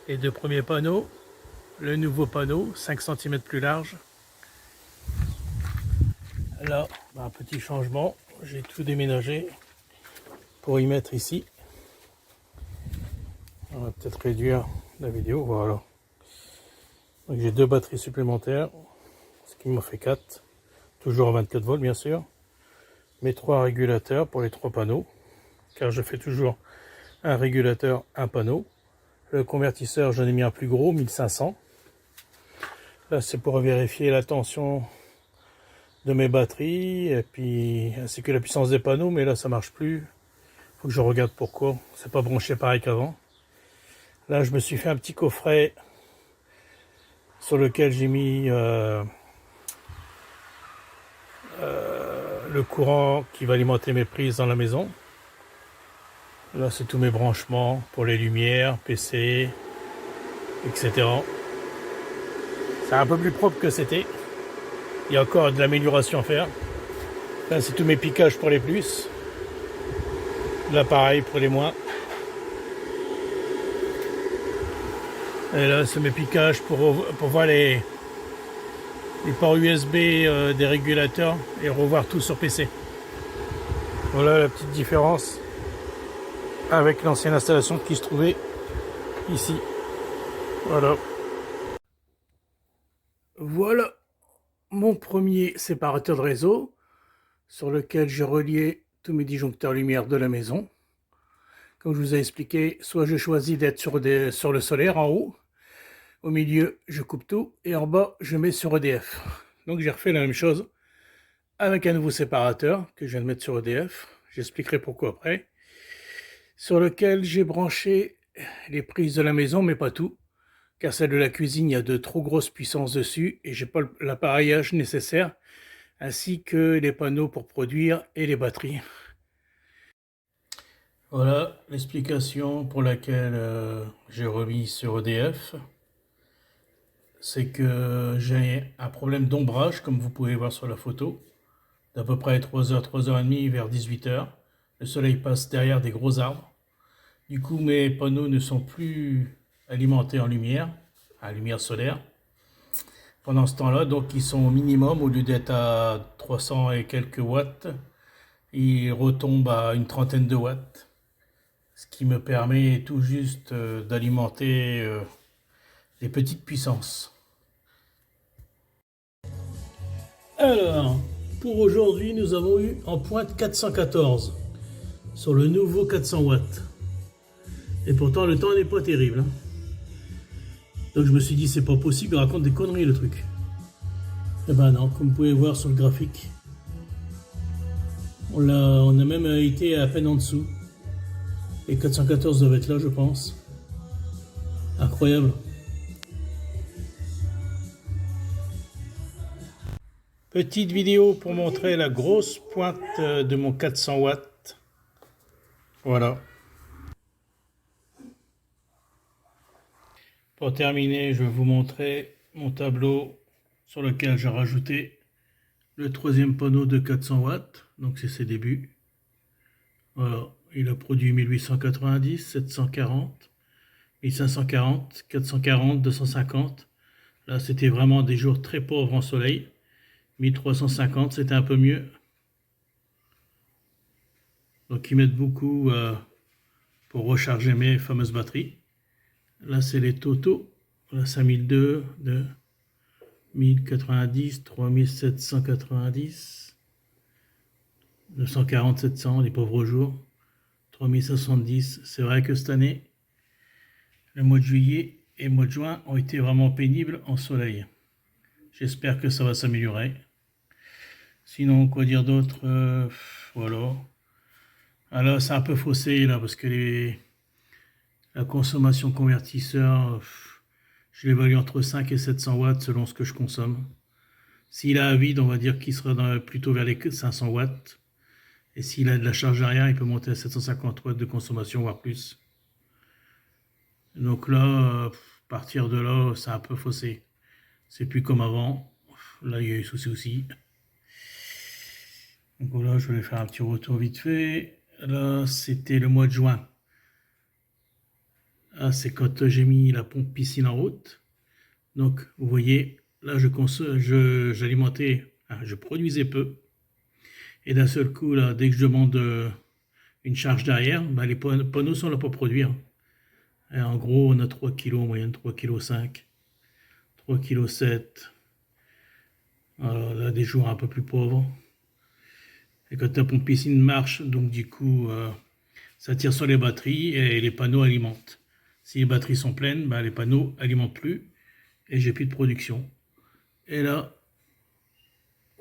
Les deux premiers panneaux, le nouveau panneau 5 cm plus large. Là, un petit changement, j'ai tout déménagé pour y mettre ici. On va peut-être réduire la vidéo, voilà. Donc j'ai deux batteries supplémentaires, ce qui m'en fait 4, toujours à 24 volts bien sûr. Mes trois régulateurs pour les trois panneaux, car je fais toujours un régulateur, un panneau. Le convertisseur, j'en ai mis un plus gros, 1500. Là, c'est pour vérifier la tension de mes batteries, et puis ainsi que la puissance des panneaux, mais là, ça marche plus. Faut que je regarde pourquoi. C'est pas branché pareil qu'avant. Là, je me suis fait un petit coffret sur lequel j'ai mis le courant qui va alimenter mes prises dans la maison. Là, c'est tous mes branchements pour les lumières, PC, etc. C'est un peu plus propre que c'était. Il y a encore de l'amélioration à faire. Là, c'est tous mes piquages pour les plus. Là, pareil pour les moins. Et là, c'est mes piquages pour voir les ports USB des régulateurs et revoir tout sur PC. Voilà la petite différence avec l'ancienne installation qui se trouvait ici. Voilà. Voilà mon premier séparateur de réseau sur lequel j'ai relié tous mes disjoncteurs lumière de la maison. Comme je vous ai expliqué, soit je choisis d'être sur le solaire en haut, au milieu je coupe tout et en bas je mets sur EDF. Donc j'ai refait la même chose avec un nouveau séparateur que je viens de mettre sur EDF. J'expliquerai pourquoi après. Sur lequel j'ai branché les prises de la maison, mais pas tout, car celle de la cuisine, il y a de trop grosses puissances dessus et j'ai pas l'appareillage nécessaire, ainsi que les panneaux pour produire et les batteries. Voilà l'explication pour laquelle j'ai remis sur EDF. C'est que j'ai un problème d'ombrage, comme vous pouvez voir sur la photo, d'à peu près 3h, 3h30 vers 18h. Le soleil passe derrière des gros arbres. Du coup, mes panneaux ne sont plus alimentés en lumière solaire. Pendant ce temps-là, donc ils sont au minimum, au lieu d'être à 300 et quelques watts, ils retombent à une trentaine de watts. Ce qui me permet tout juste d'alimenter des petites puissances. Alors, pour aujourd'hui, nous avons eu en pointe 414 sur le nouveau 400 watts. Et pourtant, le temps n'est pas terrible. Hein. Donc je me suis dit, c'est pas possible, il raconte des conneries le truc. Eh ben non, comme vous pouvez voir sur le graphique, on a même été à peine en dessous. Et 414 doivent être là, je pense. Incroyable. Petite vidéo pour montrer la grosse pointe de mon 400 watts. Voilà. Pour terminer, je vais vous montrer mon tableau sur lequel j'ai rajouté le troisième panneau de 400 watts. Donc c'est ses débuts. Voilà. Il a produit 1890, 740, 1540, 440, 250. Là, c'était vraiment des jours très pauvres en soleil. 1350, c'était un peu mieux. Donc ils mettent beaucoup pour recharger mes fameuses batteries. Là, c'est les totaux. Là, 5002, 1090, 3790, 940, 700, les pauvres jours. 3070. C'est vrai que cette année, le mois de juillet et le mois de juin ont été vraiment pénibles en soleil. J'espère que ça va s'améliorer. Sinon, quoi dire d'autre voilà. Alors, c'est un peu faussé là parce que la consommation convertisseur, je l'évalue entre 5 et 700 watts selon ce que je consomme. S'il a à vide, on va dire qu'il sera plutôt vers les 500 watts. Et s'il a de la charge arrière, il peut monter à 750 watts de consommation, voire plus. Donc là, à partir de là, c'est un peu faussé. C'est plus comme avant. Là, il y a eu souci aussi. Donc voilà, je vais faire un petit retour vite fait. Là, c'était le mois de juin. Là, c'est quand j'ai mis la pompe piscine en route. Donc, vous voyez, là, j'alimentais, je produisais peu. Et d'un seul coup, là, dès que je demande une charge derrière, bah, les panneaux sont là pour produire. Et en gros, on a 3 kg en moyenne, 3,5 kg, 3,7 kg. Alors là, des jours un peu plus pauvres. Et quand la pompe piscine marche, donc du coup, ça tire sur les batteries et les panneaux alimentent. Si les batteries sont pleines, bah, les panneaux alimentent plus et j'ai plus de production. Et là,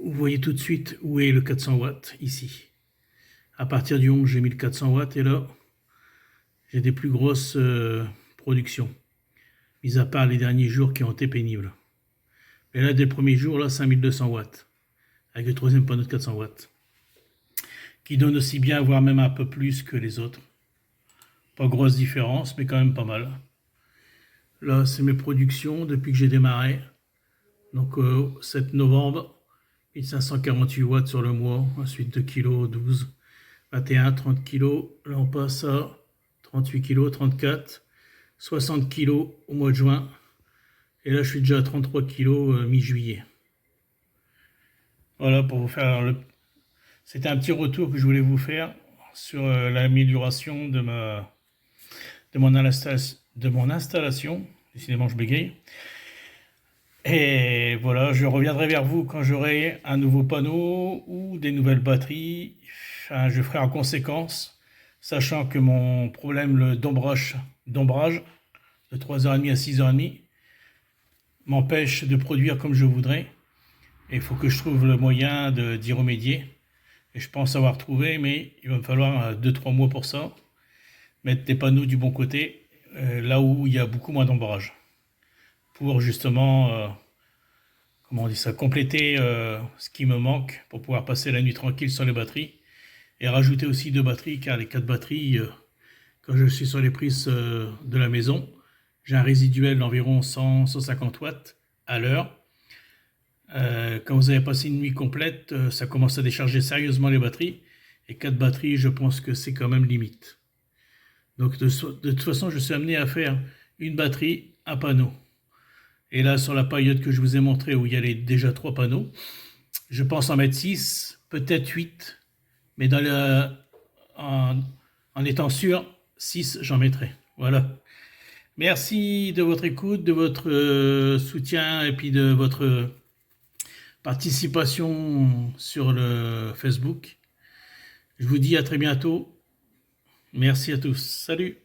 vous voyez tout de suite où est le 400 watts, ici. À partir du 11, j'ai mis le 400 watts et là, j'ai des plus grosses productions, mis à part les derniers jours qui ont été pénibles. Mais là, dès le premier jour, là, 5200 watts, avec le troisième panneau de 400 watts, qui donne aussi bien, voire même un peu plus que les autres. Pas grosse différence, mais quand même pas mal. Là, c'est mes productions depuis que j'ai démarré. Donc, 7 novembre, 1548 watts sur le mois, ensuite 2 kg, 12, 21, 30 kg. Là, on passe à 38 kg, 34, 60 kg au mois de juin. Et là, je suis déjà à 33 kg mi-juillet. Voilà, pour vous faire C'était un petit retour que je voulais vous faire sur l'amélioration de mon installation. Décidément, je bégaye. Et voilà, je reviendrai vers vous quand j'aurai un nouveau panneau ou des nouvelles batteries. Enfin, je ferai en conséquence, sachant que mon problème d'ombrage de 3h30 à 6h30 m'empêche de produire comme je voudrais. Et il faut que je trouve le moyen d'y remédier. Et je pense avoir trouvé, mais il va me falloir 2-3 mois pour ça. Mettre des panneaux du bon côté, là où il y a beaucoup moins d'ombrage. Pour justement, comment on dit ça, compléter ce qui me manque pour pouvoir passer la nuit tranquille sur les batteries. Et rajouter aussi 2 batteries, car les 4 batteries, quand je suis sur les prises de la maison, j'ai un résiduel d'environ 100-150 watts à l'heure. Quand vous avez passé une nuit complète, ça commence à décharger sérieusement les batteries. Et 4 batteries, je pense que c'est quand même limite. Donc de toute façon, je suis amené à faire une batterie, un panneau. Et là, sur la période que je vous ai montré, où il y avait déjà 3 panneaux, je pense en mettre 6, peut-être 8. Mais en étant sûr, 6, j'en mettrai. Voilà. Merci de votre écoute, de votre soutien et puis de votre participation sur le Facebook. Je vous dis à très bientôt. Merci à tous. Salut!